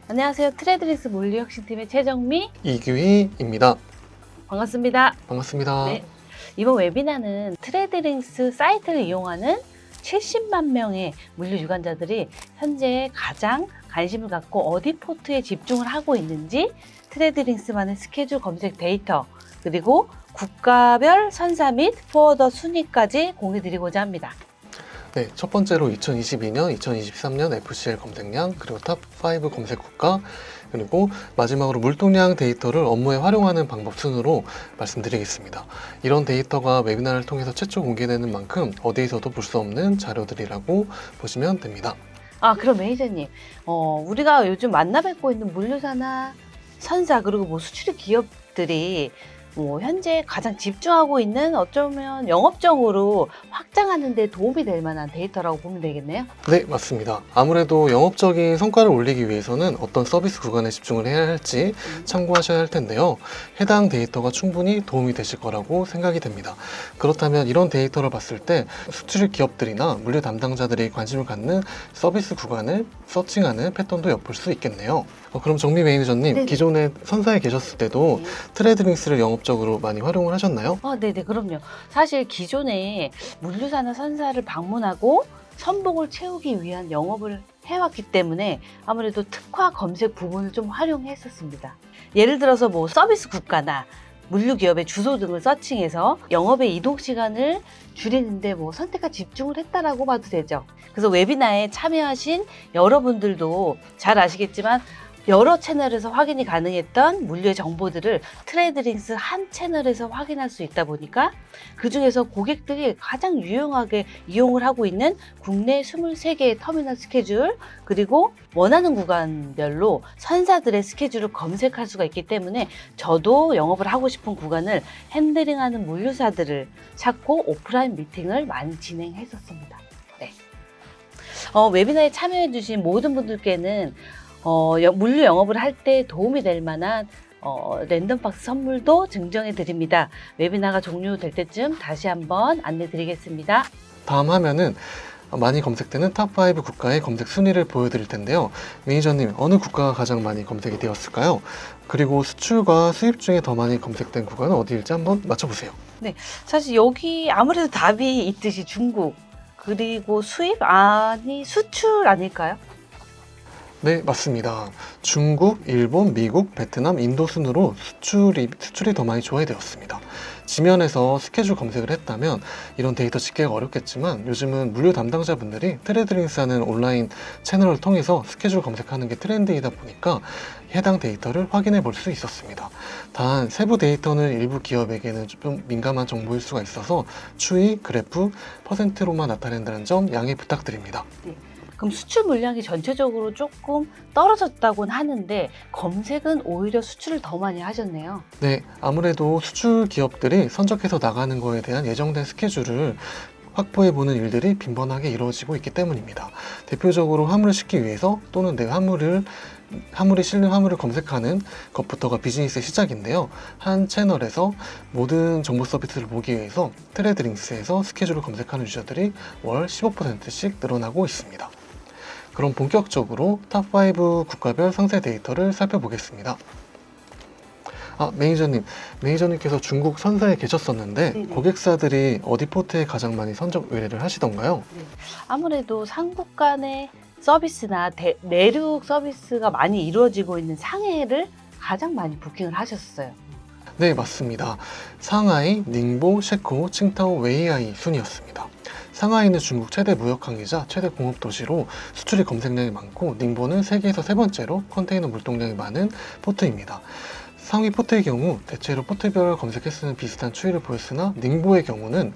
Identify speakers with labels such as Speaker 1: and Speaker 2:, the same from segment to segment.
Speaker 1: 안녕하세요. 트레드링스 물류혁신팀의 최정미
Speaker 2: 이규희입니다.
Speaker 1: 반갑습니다.
Speaker 2: 반갑습니다.
Speaker 1: 네, 이번 웨비나는 트레드링스 사이트를 이용하는 70만 명의 물류 주관자들이 현재 가장 관심을 갖고 어디 포트에 집중을 하고 있는지 트레드링스만의 스케줄 검색 데이터 그리고 국가별 선사 및 포워더 순위까지 공유드리고자 합니다.
Speaker 2: 네, 첫 번째로 2022년, 2023년 FCL 검색량, 그리고 탑5 검색 국가, 그리고 마지막으로 물동량 데이터를 업무에 활용하는 방법 순으로 말씀드리겠습니다. 이런 데이터가 웨비나를 통해서 최초 공개되는 만큼 어디에서도 볼 수 없는 자료들이라고 보시면 됩니다.
Speaker 1: 그럼 매니저님, 우리가 요즘 만나뵙고 있는 물류사나 선사 그리고 수출입 기업들이 현재 가장 집중하고 있는 어쩌면 영업적으로 확장하는 데 도움이 될 만한 데이터라고 보면 되겠네요.
Speaker 2: 네, 맞습니다. 아무래도 영업적인 성과를 올리기 위해서는 어떤 서비스 구간에 집중을 해야 할지 참고하셔야 할 텐데요. 해당 데이터가 충분히 도움이 되실 거라고 생각이 됩니다. 그렇다면 이런 데이터를 봤을 때 수출입 기업들이나 물류 담당자들이 관심을 갖는 서비스 구간을 서칭하는 패턴도 엿볼 수 있겠네요. 그럼 정미 매니저님,
Speaker 1: 네네.
Speaker 2: 기존에 선사에 계셨을 때도 트레드링스를 영업적으로 많이 활용을 하셨나요?
Speaker 1: 네네, 그럼요. 사실 기존에 물류사나 선사를 방문하고 선복을 채우기 위한 영업을 해왔기 때문에 아무래도 특화 검색 부분을 좀 활용했었습니다. 예를 들어서 서비스 국가나 물류기업의 주소 등을 서칭해서 영업의 이동 시간을 줄이는데 선택과 집중을 했다라고 봐도 되죠. 그래서 웨비나에 참여하신 여러분들도 잘 아시겠지만 여러 채널에서 확인이 가능했던 물류의 정보들을 트레드링스 한 채널에서 확인할 수 있다 보니까 그 중에서 고객들이 가장 유용하게 이용을 하고 있는 국내 23개의 터미널 스케줄 그리고 원하는 구간별로 선사들의 스케줄을 검색할 수가 있기 때문에 저도 영업을 하고 싶은 구간을 핸들링하는 물류사들을 찾고 오프라인 미팅을 많이 진행했었습니다. 네. 웨비나에 참여해주신 모든 분들께는 물류 영업을 할 때 도움이 될 만한 랜덤박스 선물도 증정해 드립니다. 웨비나가 종료될 때쯤 다시 한번 안내 드리겠습니다.
Speaker 2: 다음 화면은 많이 검색되는 탑5 국가의 검색 순위를 보여드릴 텐데요. 매니저님, 어느 국가가 가장 많이 검색이 되었을까요? 그리고 수출과 수입 중에 더 많이 검색된 국가는 어디일지 한번 맞춰보세요.
Speaker 1: 네, 사실 여기 아무래도 답이 있듯이 중국, 그리고 수입, 수출 아닐까요?
Speaker 2: 네, 맞습니다. 중국, 일본, 미국, 베트남, 인도 순으로 수출이 더 많이 조회되었습니다. 지면에서 스케줄 검색을 했다면 이런 데이터 집계가 어렵겠지만 요즘은 물류 담당자분들이 트레드링스 하는 온라인 채널을 통해서 스케줄 검색하는 게 트렌드이다 보니까 해당 데이터를 확인해 볼 수 있었습니다. 단 세부 데이터는 일부 기업에게는 좀 민감한 정보일 수가 있어서 추이, 그래프, 퍼센트로만 나타낸다는 점 양해 부탁드립니다.
Speaker 1: 네. 그럼 수출 물량이 전체적으로 조금 떨어졌다고는 하는데 검색은 오히려 수출을 더 많이 하셨네요.
Speaker 2: 네, 아무래도 수출 기업들이 선적해서 나가는 거에 대한 예정된 스케줄을 확보해보는 일들이 빈번하게 이루어지고 있기 때문입니다. 대표적으로 화물을 싣기 위해서 또는 내 화물이 실린 화물을 검색하는 것부터가 비즈니스의 시작인데요. 한 채널에서 모든 정보 서비스를 보기 위해서 트레드링스에서 스케줄을 검색하는 유저들이 월 15%씩 늘어나고 있습니다. 그럼 본격적으로 탑5 국가별 상세 데이터를 살펴보겠습니다. 매니저님께서 중국 선사에 계셨었는데
Speaker 1: 네네.
Speaker 2: 고객사들이 어디 포트에 가장 많이 선적 의뢰를 하시던가요?
Speaker 1: 네. 아무래도 상국 간의 서비스나 내륙 서비스가 많이 이루어지고 있는 상해를 가장 많이 부킹을 하셨어요.
Speaker 2: 네, 맞습니다. 상하이, 닝보, 셰코, 칭타오, 웨이하이 순이었습니다. 상하이는 중국 최대 무역항이자 최대 공업도시로 수출입 검색량이 많고 닝보는 세계에서 세 번째로 컨테이너 물동량이 많은 포트입니다. 상위 포트의 경우 대체로 포트별 검색 횟수는 비슷한 추이를 보였으나 닝보의 경우는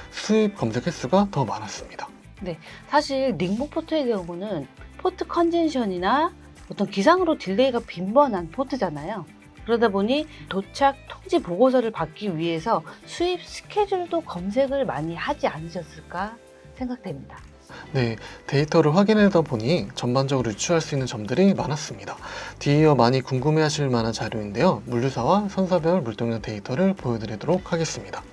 Speaker 2: 수입 검색 횟수가 더 많았습니다.
Speaker 1: 네, 사실 닝보 포트의 경우는 포트 컨젠션이나 어떤 기상으로 딜레이가 빈번한 포트잖아요. 그러다 보니 도착 통지 보고서를 받기 위해서 수입 스케줄도 검색을 많이 하지 않으셨을까 생각됩니다.
Speaker 2: 네, 데이터를 확인하다 보니 전반적으로 유추할 수 있는 점들이 많았습니다. 뒤이어 많이 궁금해하실 만한 자료인데요. 물류사와 선사별 물동량 데이터를 보여드리도록 하겠습니다.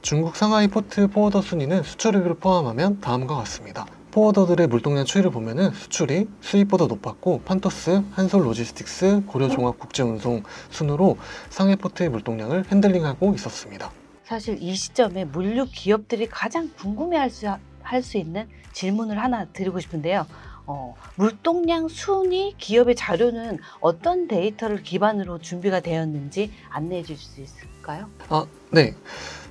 Speaker 2: 중국 상하이 포트 포워더 순위는 수출입을 포함하면 다음과 같습니다. 포워더들의 물동량 추이를 보면은 수출이 수입보다 높았고 판토스, 한솔 로지스틱스, 고려종합국제운송 순으로 상해 포트의 물동량을 핸들링하고 있었습니다.
Speaker 1: 사실 이 시점에 물류 기업들이 가장 궁금해할 수 있는 질문을 하나 드리고 싶은데요. 물동량 순위 기업의 자료는 어떤 데이터를 기반으로 준비가 되었는지 안내해 주실 수 있을까요?
Speaker 2: 네.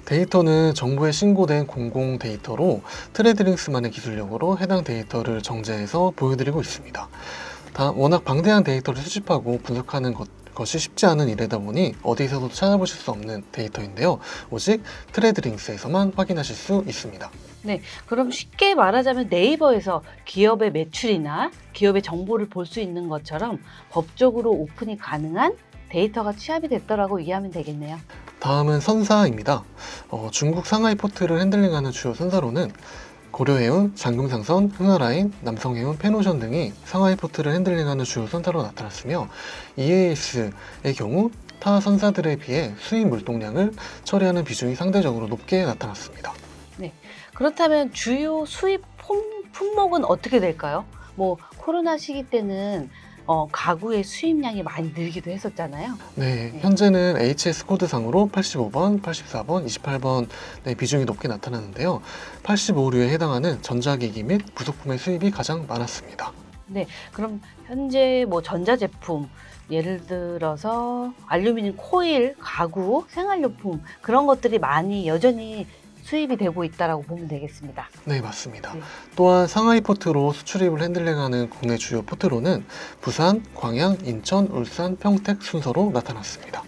Speaker 2: 데이터는 정부에 신고된 공공 데이터로 트레드링스만의 기술력으로 해당 데이터를 정제해서 보여드리고 있습니다. 워낙 방대한 데이터를 수집하고 분석하는 것이 쉽지 않은 일이다 보니 어디서도 찾아보실 수 없는 데이터인데요. 오직 트레드링스에서만 확인하실 수 있습니다.
Speaker 1: 네, 그럼 쉽게 말하자면 네이버에서 기업의 매출이나 기업의 정보를 볼 수 있는 것처럼 법적으로 오픈이 가능한 데이터가 취합이 됐더라고 이해하면 되겠네요.
Speaker 2: 다음은 선사입니다. 중국 상하이 포트를 핸들링하는 주요 선사로는 고려해운, 장금상선, 흥하라인, 남성해운, 펜오션 등이 상하이 포트를 핸들링하는 주요 선사로 나타났으며 EAS의 경우 타 선사들에 비해 수입 물동량을 처리하는 비중이 상대적으로 높게 나타났습니다.
Speaker 1: 그렇다면 주요 수입 품목은 어떻게 될까요? 코로나 시기 때는 가구의 수입량이 많이 늘기도 했었잖아요.
Speaker 2: 네, 현재는 HS 코드상으로 85번, 84번, 28번 비중이 높게 나타나는데요. 85류에 해당하는 전자기기 및 부속품의 수입이 가장 많았습니다.
Speaker 1: 네, 그럼 현재 전자제품, 예를 들어서 알루미늄 코일, 가구, 생활용품 그런 것들이 많이 여전히 수입이 되고 있다라고 보면 되겠습니다.
Speaker 2: 네, 맞습니다.
Speaker 1: 네.
Speaker 2: 또한 상하이 포트로 수출입을 핸들링하는 국내 주요 포트로는 부산, 광양, 인천, 울산, 평택 순서로 나타났습니다.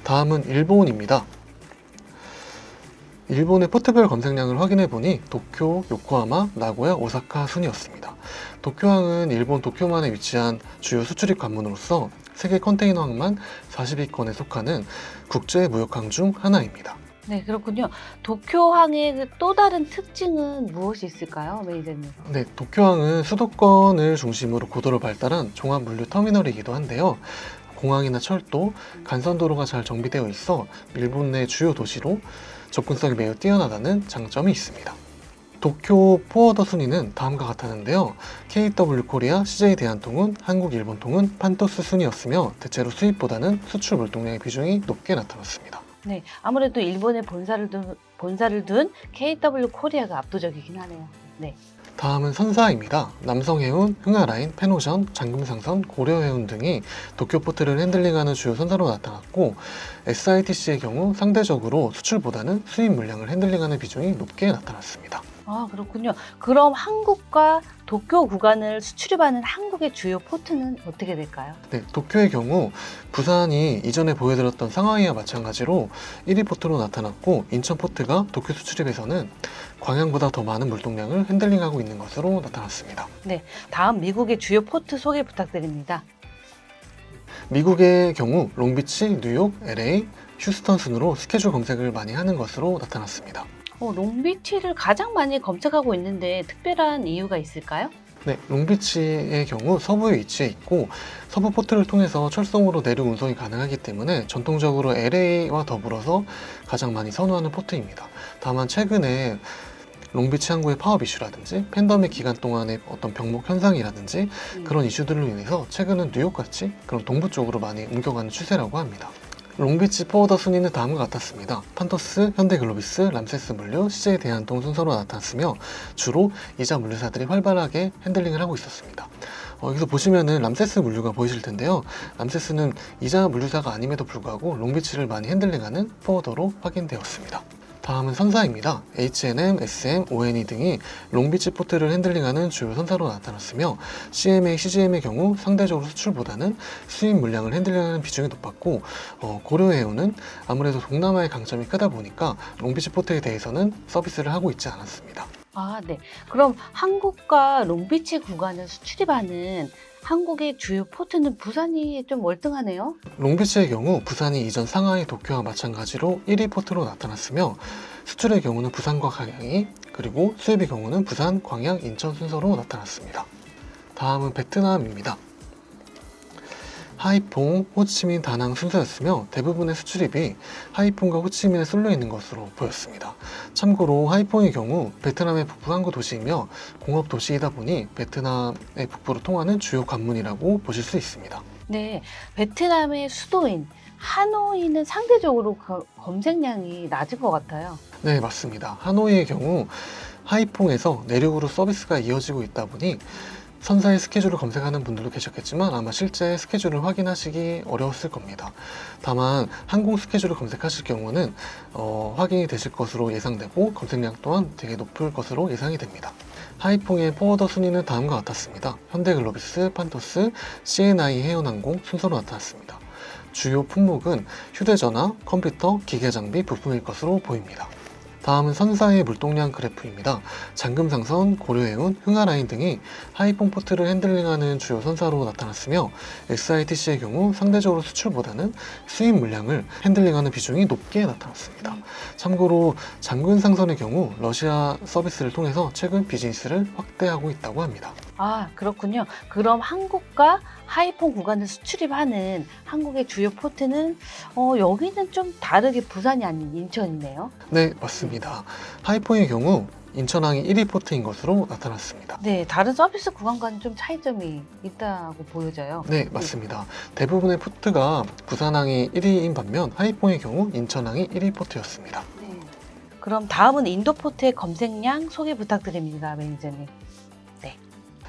Speaker 2: 다음은 일본입니다. 일본의 포트별 검색량을 확인해 보니 도쿄, 요코하마, 나고야, 오사카 순이었습니다. 도쿄항은 일본 도쿄만에 위치한 주요 수출입 관문으로서 세계 컨테이너 항만 40위권에 속하는 국제 무역항 중 하나입니다.
Speaker 1: 네, 그렇군요. 도쿄항의 또 다른 특징은 무엇이 있을까요, 매니저님?
Speaker 2: 네, 도쿄항은 수도권을 중심으로 고도로 발달한 종합 물류 터미널이기도 한데요. 공항이나 철도, 간선도로가 잘 정비되어 있어 일본 내 주요 도시로 접근성이 매우 뛰어나다는 장점이 있습니다. 도쿄 포워더 순위는 다음과 같았는데요. KW 코리아, CJ 대한통운, 한국 일본통운, 판토스 순이었으며 대체로 수입보다는 수출 물동량의 비중이 높게 나타났습니다.
Speaker 1: 네, 아무래도 일본에 본사를 둔 KW 코리아가 압도적이긴 하네요. 네.
Speaker 2: 다음은 선사입니다. 남성해운, 흥하라인, 펜오션, 장금상선, 고려해운 등이 도쿄 포트를 핸들링하는 주요 선사로 나타났고 SITC의 경우 상대적으로 수출보다는 수입 물량을 핸들링하는 비중이 높게 나타났습니다.
Speaker 1: 아, 그렇군요. 그럼 한국과 도쿄 구간을 수출입하는 한국의 주요 포트는 어떻게 될까요?
Speaker 2: 네, 도쿄의 경우 부산이 이전에 보여드렸던 상하이와 마찬가지로 1위 포트로 나타났고 인천 포트가 도쿄 수출입에서는 광양보다 더 많은 물동량을 핸들링하고 있는 것으로 나타났습니다.
Speaker 1: 네, 다음 미국의 주요 포트 소개 부탁드립니다.
Speaker 2: 미국의 경우 롱비치, 뉴욕, LA, 휴스턴 순으로 스케줄 검색을 많이 하는 것으로 나타났습니다.
Speaker 1: 롱비치를 가장 많이 검색하고 있는데 특별한 이유가 있을까요?
Speaker 2: 네, 롱비치의 경우 서부에 위치해 있고 서부 포트를 통해서 철송으로 내륙 운송이 가능하기 때문에 전통적으로 LA와 더불어서 가장 많이 선호하는 포트입니다. 다만 최근에 롱비치 항구의 파업 이슈라든지 팬데믹 기간 동안의 어떤 병목 현상이라든지 그런 이슈들로 인해서 최근은 뉴욕같이 그런 동부 쪽으로 많이 옮겨가는 추세라고 합니다. 롱비치 포워더 순위는 다음과 같았습니다. 판토스, 현대글로비스, 람세스 물류, CJ 대한통 순서로 나타났으며 주로 이자 물류사들이 활발하게 핸들링을 하고 있었습니다. 여기서 보시면은 람세스 물류가 보이실 텐데요. 람세스는 이자 물류사가 아님에도 불구하고 롱비치를 많이 핸들링하는 포워더로 확인되었습니다. 다음은 선사입니다. H&M, SM, ONE 등이 롱비치 포트를 핸들링하는 주요 선사로 나타났으며 CMA, CGM의 경우 상대적으로 수출보다는 수입 물량을 핸들링하는 비중이 높았고 고려해운은 아무래도 동남아의 강점이 크다 보니까 롱비치 포트에 대해서는 서비스를 하고 있지 않았습니다.
Speaker 1: 아, 네. 그럼 한국과 롱비치 구간을 수출입하는 한국의 주요 포트는 부산이 좀 월등하네요.
Speaker 2: 롱비치의 경우 부산이 이전 상하이, 도쿄와 마찬가지로 1위 포트로 나타났으며 수출의 경우는 부산과 광양이 그리고 수입의 경우는 부산, 광양, 인천 순서로 나타났습니다. 다음은 베트남입니다. 하이퐁, 호치민, 다낭 순서였으며 대부분의 수출입이 하이퐁과 호치민에 쏠려 있는 것으로 보였습니다. 참고로 하이퐁의 경우 베트남의 북부 항구 도시이며 공업 도시이다 보니 베트남의 북부로 통하는 주요 관문이라고 보실 수 있습니다.
Speaker 1: 네, 베트남의 수도인 하노이는 상대적으로 검색량이 낮은 것 같아요.
Speaker 2: 네, 맞습니다. 하노이의 경우 하이퐁에서 내륙으로 서비스가 이어지고 있다 보니 선사의 스케줄을 검색하는 분들도 계셨겠지만 아마 실제 스케줄을 확인하시기 어려웠을 겁니다. 다만 항공 스케줄을 검색하실 경우는 확인이 되실 것으로 예상되고 검색량 또한 되게 높을 것으로 예상이 됩니다. 하이퐁의 포워더 순위는 다음과 같았습니다. 현대글로비스, 판토스, CNI 해운항공 순서로 나타났습니다. 주요 품목은 휴대전화, 컴퓨터, 기계장비, 부품일 것으로 보입니다. 다음은 선사의 물동량 그래프입니다. 장금상선, 고려해운, 흥하라인 등이 하이퐁 포트를 핸들링하는 주요 선사로 나타났으며 XITC의 경우 상대적으로 수출보다는 수입 물량을 핸들링하는 비중이 높게 나타났습니다. 참고로 장금상선의 경우 러시아 서비스를 통해서 최근 비즈니스를 확대하고 있다고 합니다.
Speaker 1: 아, 그렇군요. 그럼 한국과 하이퐁 구간을 수출입하는 한국의 주요 포트는 여기는 좀 다르게 부산이 아닌 인천이네요.
Speaker 2: 네, 맞습니다. 하이퐁의 경우 인천항이 1위 포트인 것으로 나타났습니다.
Speaker 1: 네, 다른 서비스 구간과는 좀 차이점이 있다고 보여져요.
Speaker 2: 네, 맞습니다. 대부분의 포트가 부산항이 1위인 반면 하이퐁의 경우 인천항이 1위 포트였습니다.
Speaker 1: 네. 그럼 다음은 인도 포트의 검색량 소개 부탁드립니다, 매니저님.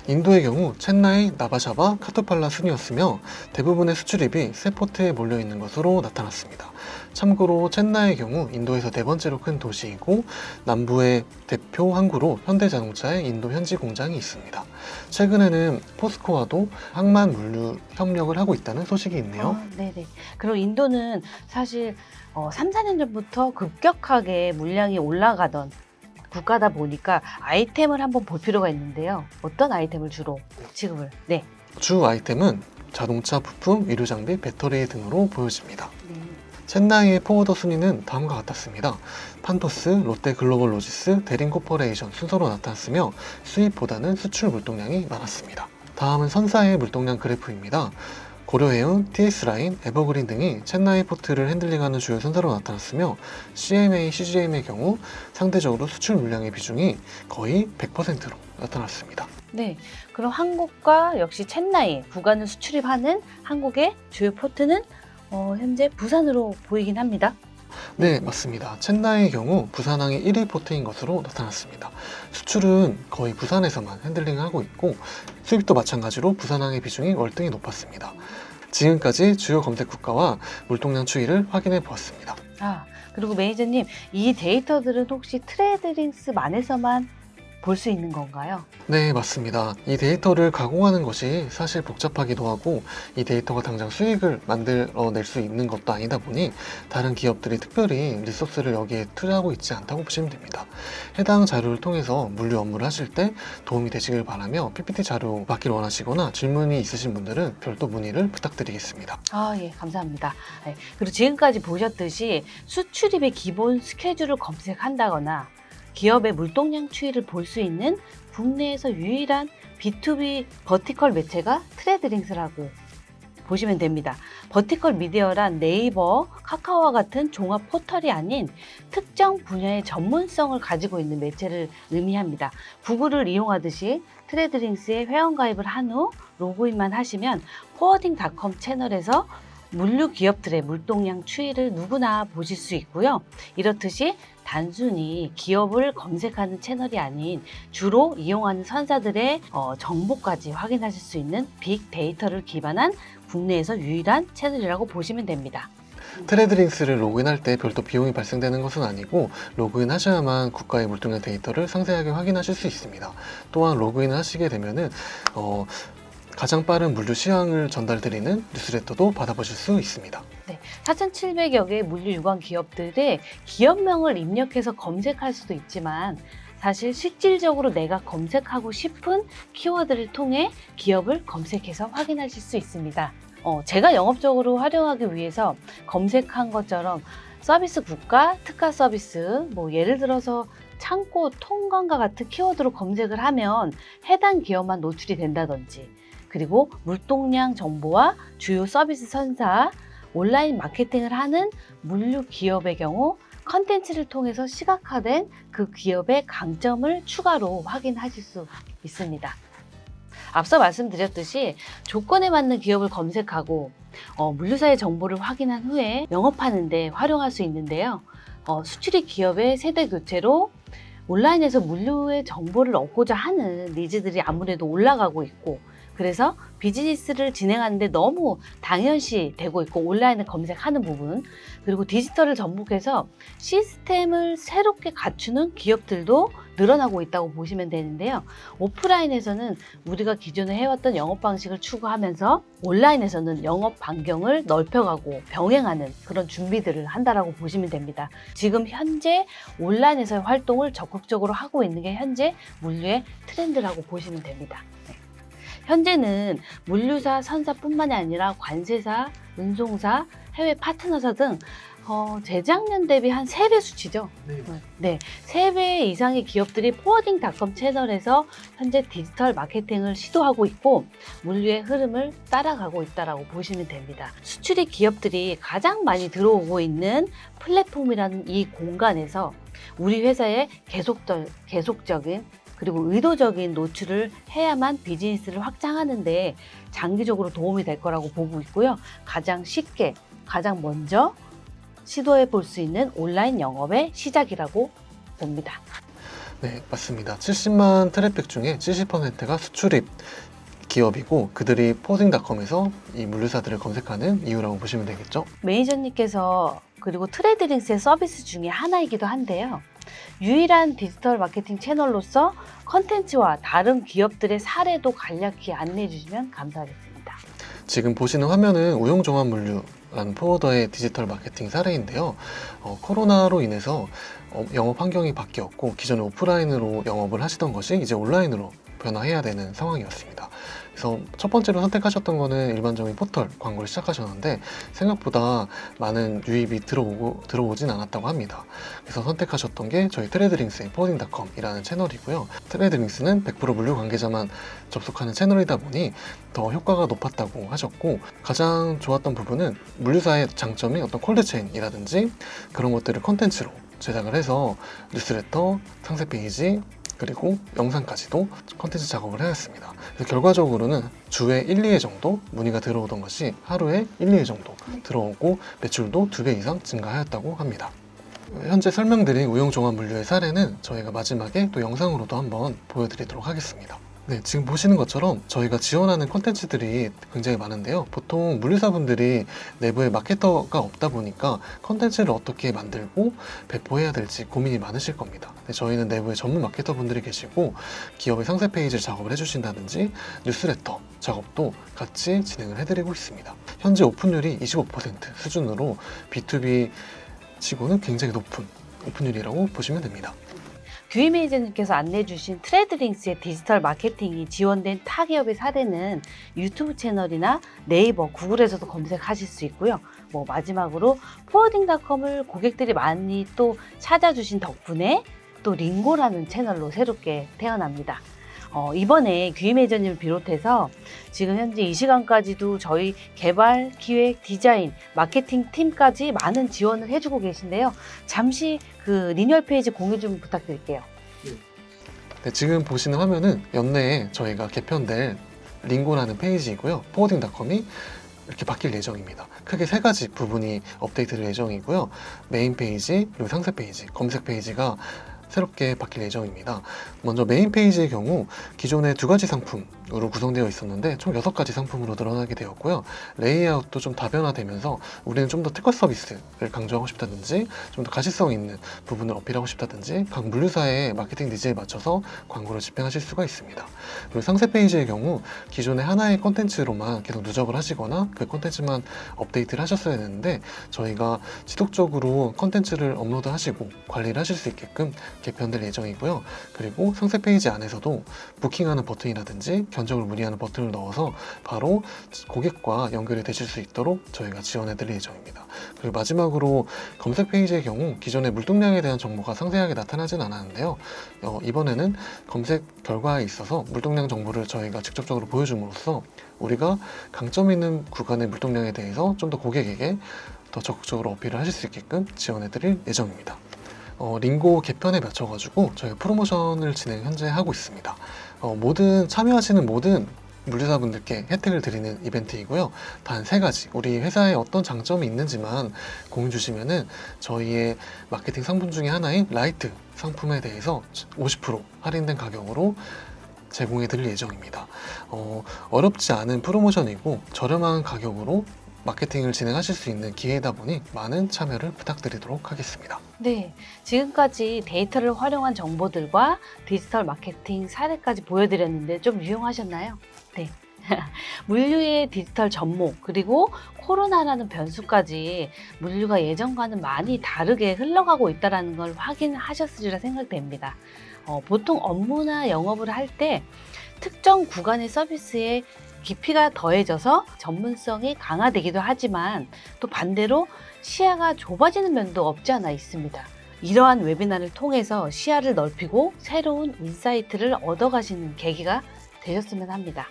Speaker 2: 인도의 경우 첸나이, 나바샤바, 카투팔라 순이었으며 대부분의 수출입이 세 포트에 몰려있는 것으로 나타났습니다. 참고로 첸나이의 경우 인도에서 네 번째로 큰 도시이고 남부의 대표 항구로 현대자동차의 인도 현지 공장이 있습니다. 최근에는 포스코와도 항만 물류 협력을 하고 있다는 소식이 있네요.
Speaker 1: 네네. 그리고 인도는 사실 3, 4년 전부터 급격하게 물량이 올라가던 국가다 보니까 아이템을 한번 볼 필요가 있는데요. 어떤 아이템을 주로 취급을? 네.
Speaker 2: 주 아이템은 자동차 부품, 의류 장비, 배터리 등으로 보여집니다.
Speaker 1: 네.
Speaker 2: 첸나이의 포워더 순위는 다음과 같았습니다. 판토스, 롯데 글로벌 로지스, 대림 코퍼레이션 순서로 나타났으며 수입보다는 수출 물동량이 많았습니다. 다음은 선사의 물동량 그래프입니다. 고려해운, TS라인, 에버그린 등이 첸나이 포트를 핸들링하는 주요 선사로 나타났으며 CMA, CGM의 경우 상대적으로 수출 물량의 비중이 거의 100%로 나타났습니다.
Speaker 1: 네. 그럼 한국과 역시 첸나이 구간을 수출입하는 한국의 주요 포트는 현재 부산으로 보이긴 합니다.
Speaker 2: 네, 맞습니다. 첸나이의 경우 부산항이 1위 포트인 것으로 나타났습니다. 수출은 거의 부산에서만 핸들링을 하고 있고 수입도 마찬가지로 부산항의 비중이 월등히 높았습니다. 지금까지 주요 검색 국가와 물동량 추이를 확인해 보았습니다.
Speaker 1: 아, 그리고 매니저님, 이 데이터들은 혹시 트레이드링스만에서만 볼 수 있는 건가요?
Speaker 2: 네, 맞습니다. 이 데이터를 가공하는 것이 사실 복잡하기도 하고 이 데이터가 당장 수익을 만들어낼 수 있는 것도 아니다 보니 다른 기업들이 특별히 리소스를 여기에 투자하고 있지 않다고 보시면 됩니다. 해당 자료를 통해서 물류 업무를 하실 때 도움이 되시길 바라며 PPT 자료 받기를 원하시거나 질문이 있으신 분들은 별도 문의를 부탁드리겠습니다.
Speaker 1: 아, 예, 감사합니다. 네, 그리고 지금까지 보셨듯이 수출입의 기본 스케줄을 검색한다거나 기업의 물동량 추이를 볼 수 있는 국내에서 유일한 B2B 버티컬 매체가 트레드링스라고 보시면 됩니다. 버티컬 미디어란 네이버, 카카오와 같은 종합 포털이 아닌 특정 분야의 전문성을 가지고 있는 매체를 의미합니다. 구글을 이용하듯이 트레드링스에 회원가입을 한 후 로그인만 하시면 포워딩닷컴 채널에서 물류 기업들의 물동량 추이를 누구나 보실 수 있고요. 이렇듯이 단순히 기업을 검색하는 채널이 아닌 주로 이용하는 선사들의 정보까지 확인하실 수 있는 빅데이터를 기반한 국내에서 유일한 채널이라고 보시면 됩니다.
Speaker 2: 트레드링스를 로그인할 때 별도 비용이 발생되는 것은 아니고 로그인 하셔야만 국가의 물동량 데이터를 상세하게 확인하실 수 있습니다. 또한 로그인을 하시게 되면은 가장 빠른 물류 시황을 전달드리는 뉴스레터도 받아보실 수 있습니다.
Speaker 1: 네, 4,700여 개의 물류 유관 기업들의 기업명을 입력해서 검색할 수도 있지만 사실 실질적으로 내가 검색하고 싶은 키워드를 통해 기업을 검색해서 확인하실 수 있습니다. 제가 영업적으로 활용하기 위해서 검색한 것처럼 서비스 국가, 특가 서비스, 예를 들어서 창고, 통관과 같은 키워드로 검색을 하면 해당 기업만 노출이 된다든지 그리고 물동량 정보와 주요 서비스 선사, 온라인 마케팅을 하는 물류 기업의 경우 컨텐츠를 통해서 시각화된 그 기업의 강점을 추가로 확인하실 수 있습니다. 앞서 말씀드렸듯이 조건에 맞는 기업을 검색하고 물류사의 정보를 확인한 후에 영업하는 데 활용할 수 있는데요. 수출입 기업의 세대 교체로 온라인에서 물류의 정보를 얻고자 하는 니즈들이 아무래도 올라가고 있고, 그래서 비즈니스를 진행하는데 너무 당연시 되고 있고, 온라인을 검색하는 부분, 그리고 디지털을 접목해서 시스템을 새롭게 갖추는 기업들도 늘어나고 있다고 보시면 되는데요. 오프라인에서는 우리가 기존에 해왔던 영업 방식을 추구하면서 온라인에서는 영업 반경을 넓혀가고 병행하는 그런 준비들을 한다라고 보시면 됩니다. 지금 현재 온라인에서의 활동을 적극적으로 하고 있는 게 현재 물류의 트렌드라고 보시면 됩니다. 현재는 물류사, 선사뿐만이 아니라 관세사, 운송사, 해외 파트너사 등 재작년 대비 한 3배 수치죠. 네, 3배 이상의 기업들이 포워딩닷컴 채널에서 현재 디지털 마케팅을 시도하고 있고 물류의 흐름을 따라가고 있다고 보시면 됩니다. 수출입 기업들이 가장 많이 들어오고 있는 플랫폼이라는 이 공간에서 우리 회사의 계속적인 그리고 의도적인 노출을 해야만 비즈니스를 확장하는데 장기적으로 도움이 될 거라고 보고 있고요. 가장 쉽게, 가장 먼저 시도해 볼 수 있는 온라인 영업의 시작이라고 봅니다.
Speaker 2: 네, 맞습니다. 70만 트래픽 중에 70%가 수출입 기업이고 그들이 포워딩닷컴에서 이 물류사들을 검색하는 이유라고 보시면 되겠죠.
Speaker 1: 매니저님께서 그리고 트레이드링스의 서비스 중에 하나이기도 한데요. 유일한 디지털 마케팅 채널로서 컨텐츠와 다른 기업들의 사례도 간략히 안내해 주시면 감사하겠습니다.
Speaker 2: 지금 보시는 화면은 우용종합물류라는 포워더의 디지털 마케팅 사례인데요. 코로나로 인해서 영업 환경이 바뀌었고 기존에 오프라인으로 영업을 하시던 것이 이제 온라인으로 변화해야 되는 상황이었습니다. 그래서 첫 번째로 선택하셨던 거는 일반적인 포털 광고를 시작하셨는데 생각보다 많은 유입이 들어오진 않았다고 합니다. 그래서 선택하셨던 게 저희 트레이드링스의 포워딩닷컴이라는 채널이고요. 트레이드링스는 100% 물류 관계자만 접속하는 채널이다 보니 더 효과가 높았다고 하셨고, 가장 좋았던 부분은 물류사의 장점이 어떤 콜드체인이라든지 그런 것들을 콘텐츠로 제작을 해서 뉴스레터, 상세 페이지, 그리고 영상까지도 컨텐츠 작업을 해왔습니다. 그래서 결과적으로는 주에 1, 2회 정도 문의가 들어오던 것이 하루에 1, 2회 정도 들어오고 매출도 2배 이상 증가하였다고 합니다. 현재 설명드린 우용종합물류의 사례는 저희가 마지막에 또 영상으로도 한번 보여드리도록 하겠습니다. 네, 지금 보시는 것처럼 저희가 지원하는 콘텐츠들이 굉장히 많은데요. 보통 물류사분들이 내부에 마케터가 없다 보니까 콘텐츠를 어떻게 만들고 배포해야 될지 고민이 많으실 겁니다. 근데 저희는 내부에 전문 마케터분들이 계시고 기업의 상세 페이지를 작업을 해주신다든지 뉴스레터 작업도 같이 진행을 해드리고 있습니다. 현재 오픈율이 25% 수준으로 B2B 치고는 굉장히 높은 오픈율이라고 보시면 됩니다.
Speaker 1: 규희 매니저님께서 안내해 주신 트레이드링스의 디지털 마케팅이 지원된 타 기업의 사례는 유튜브 채널이나 네이버, 구글에서도 검색하실 수 있고요. 마지막으로 포워딩닷컴을 고객들이 많이 또 찾아주신 덕분에 또 링고라는 채널로 새롭게 태어납니다. 이번에 규희 매니저님을 비롯해서 지금 현재 이 시간까지도 저희 개발, 기획, 디자인, 마케팅 팀까지 많은 지원을 해주고 계신데요. 잠시 그 리뉴얼 페이지 공유 좀 부탁드릴게요.
Speaker 2: 네, 지금 보시는 화면은 연내에 저희가 개편될 링고라는 페이지이고요. 포워딩닷컴이 이렇게 바뀔 예정입니다. 크게 3가지 부분이 업데이트될 예정이고요. 메인 페이지, 그리고 상세 페이지, 검색 페이지가 새롭게 바뀔 예정입니다. 먼저 메인 페이지의 경우 기존에 2가지 상품으로 구성되어 있었는데 총 6가지 상품으로 늘어나게 되었고요. 레이아웃도 좀 다변화되면서 우리는 좀 더 특화 서비스를 강조하고 싶다든지 좀 더 가시성 있는 부분을 어필하고 싶다든지 각 물류사의 마케팅 니즈에 맞춰서 광고를 집행하실 수가 있습니다. 그리고 상세 페이지의 경우 기존의 하나의 콘텐츠로만 계속 누적을 하시거나 그 콘텐츠만 업데이트를 하셨어야 되는데 저희가 지속적으로 콘텐츠를 업로드 하시고 관리를 하실 수 있게끔 개편될 예정이고요. 그리고 상세 페이지 안에서도 부킹하는 버튼이라든지 견적을 문의하는 버튼을 넣어서 바로 고객과 연결이 되실 수 있도록 저희가 지원해 드릴 예정입니다. 그리고 마지막으로 검색 페이지의 경우 기존의 물동량에 대한 정보가 상세하게 나타나진 않았는데요. 이번에는 검색 결과에 있어서 물동량 정보를 저희가 직접적으로 보여줌으로써 우리가 강점 있는 구간의 물동량에 대해서 좀 더 고객에게 더 적극적으로 어필을 하실 수 있게끔 지원해 드릴 예정입니다. 링고 개편에 맞춰가지고 저희가 프로모션을 진행 현재 하고 있습니다. 참여하시는 모든 물류사분들께 혜택을 드리는 이벤트이고요. 단 3가지, 우리 회사에 어떤 장점이 있는지만 공유 주시면은 저희의 마케팅 상품 중에 하나인 라이트 상품에 대해서 50% 할인된 가격으로 제공해 드릴 예정입니다. 어렵지 않은 프로모션이고 저렴한 가격으로 마케팅을 진행하실 수 있는 기회이다 보니 많은 참여를 부탁드리도록 하겠습니다.
Speaker 1: 네, 지금까지 데이터를 활용한 정보들과 디지털 마케팅 사례까지 보여드렸는데 좀 유용하셨나요? 네. 물류의 디지털 접목 그리고 코로나라는 변수까지 물류가 예전과는 많이 다르게 흘러가고 있다는 걸 확인하셨으리라 생각됩니다. 보통 업무나 영업을 할 때 특정 구간의 서비스에 깊이가 더해져서 전문성이 강화되기도 하지만 또 반대로 시야가 좁아지는 면도 없지 않아 있습니다. 이러한 웨비나를 통해서 시야를 넓히고 새로운 인사이트를 얻어가시는 계기가 되셨으면 합니다.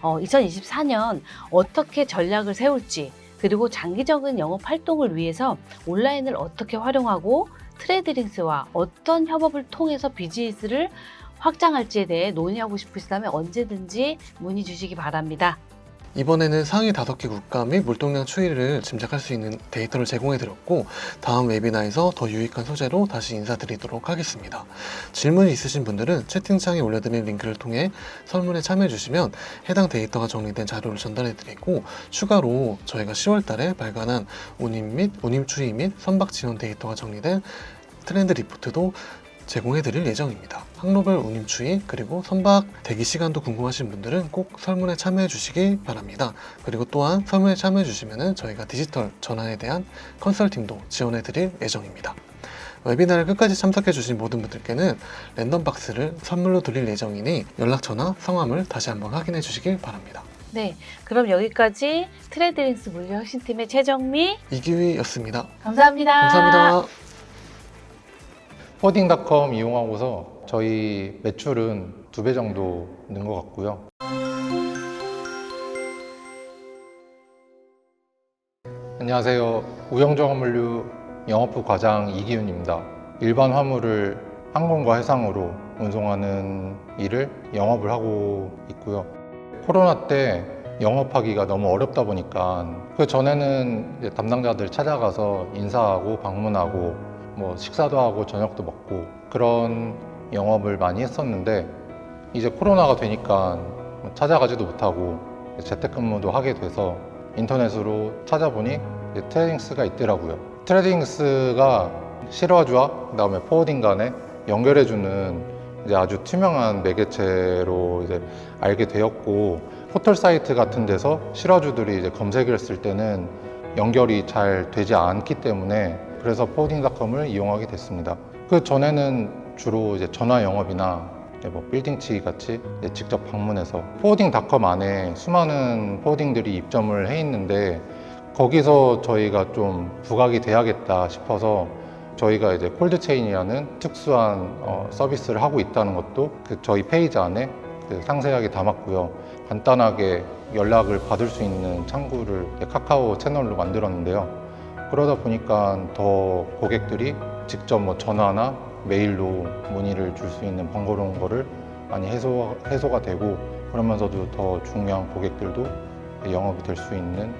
Speaker 1: 2024년 어떻게 전략을 세울지 그리고 장기적인 영업 활동을 위해서 온라인을 어떻게 활용하고 트레이드링스와 어떤 협업을 통해서 비즈니스를 확장할지에 대해 논의하고 싶으시다면 언제든지 문의 주시기 바랍니다.
Speaker 2: 이번에는 상위 5개 국가 및 물동량 추이를 짐작할 수 있는 데이터를 제공해 드렸고 다음 웨비나에서 더 유익한 소재로 다시 인사드리도록 하겠습니다. 질문이 있으신 분들은 채팅창에 올려드린 링크를 통해 설문에 참여해 주시면 해당 데이터가 정리된 자료를 전달해 드리고 추가로 저희가 10월 달에 발간한 운임 추이 및 선박 지원 데이터가 정리된 트렌드 리포트도 제공해 드릴 예정입니다. 항로별 운임 추이 그리고 선박 대기 시간도 궁금하신 분들은 꼭 설문에 참여해 주시기 바랍니다. 그리고 또한 설문에 참여해 주시면 저희가 디지털 전환에 대한 컨설팅도 지원해 드릴 예정입니다. 웨비나를 끝까지 참석해 주신 모든 분들께는 랜덤 박스를 선물로 드릴 예정이니 연락처나 성함을 다시 한번 확인해 주시길 바랍니다.
Speaker 1: 네, 그럼 여기까지 트레이드링스 물류혁신팀의 최정미
Speaker 2: 이기휘였습니다.
Speaker 1: 감사합니다.
Speaker 2: 감사합니다.
Speaker 3: 포딩닷컴 이용하고서 저희 매출은 2배 정도 는 것 같고요. 안녕하세요. 우영정업물류 영업부 과장 이기훈입니다. 일반 화물을 항공과 해상으로 운송하는 일을 영업을 하고 있고요. 코로나 때 영업하기가 너무 어렵다 보니까 그 전에는 이제 담당자들 찾아가서 인사하고 방문하고 식사도 하고 저녁도 먹고 그런 영업을 많이 했었는데 이제 코로나가 되니까 찾아가지도 못하고 재택근무도 하게 돼서 인터넷으로 찾아보니 트레이딩스가 있더라고요. 트레이딩스가 실어주와 그다음에 포워딩 간에 연결해주는 이제 아주 투명한 매개체로 이제 알게 되었고 포털 사이트 같은 데서 실어주들이 이제 검색을 했을 때는 연결이 잘 되지 않기 때문에 그래서 포워딩닷컴을 이용하게 됐습니다. 그 전에는 주로 이제 전화 영업이나 빌딩치기 같이 직접 방문해서 포워딩닷컴 안에 수많은 포워딩들이 입점을 해 있는데 거기서 저희가 좀 부각이 돼야겠다 싶어서 저희가 이제 콜드체인이라는 특수한 서비스를 하고 있다는 것도 저희 페이지 안에 상세하게 담았고요. 간단하게 연락을 받을 수 있는 창구를 카카오 채널로 만들었는데요. 그러다 보니까 더 고객들이 직접 전화나 메일로 문의를 줄 수 있는 번거로운 거를 많이 해소가 되고 그러면서도 더 중요한 고객들도 영업이 될 수 있는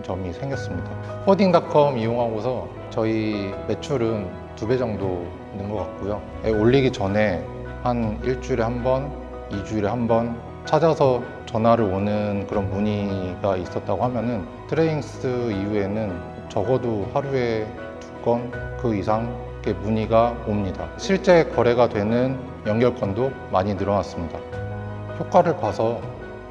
Speaker 3: 점이 생겼습니다. 포딩닷컴 이용하고서 저희 매출은 2배 정도 는 것 같고요. 올리기 전에 한 일주일에 한 번, 2주일에 한 번 찾아서 전화를 오는 그런 문의가 있었다고 하면은 트레이딩스 이후에는 적어도 하루에 2건 그 이상 문의가 옵니다. 실제 거래가 되는 연결건도 많이 늘어났습니다. 효과를 봐서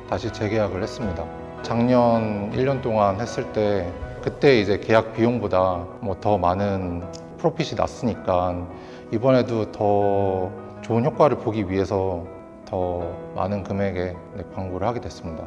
Speaker 3: 다시 재계약을 했습니다. 작년 1년 동안 했을 때 그때 이제 계약 비용보다 더 많은 프로핏이 났으니까 이번에도 더 좋은 효과를 보기 위해서 더 많은 금액의 광고를 하게 됐습니다.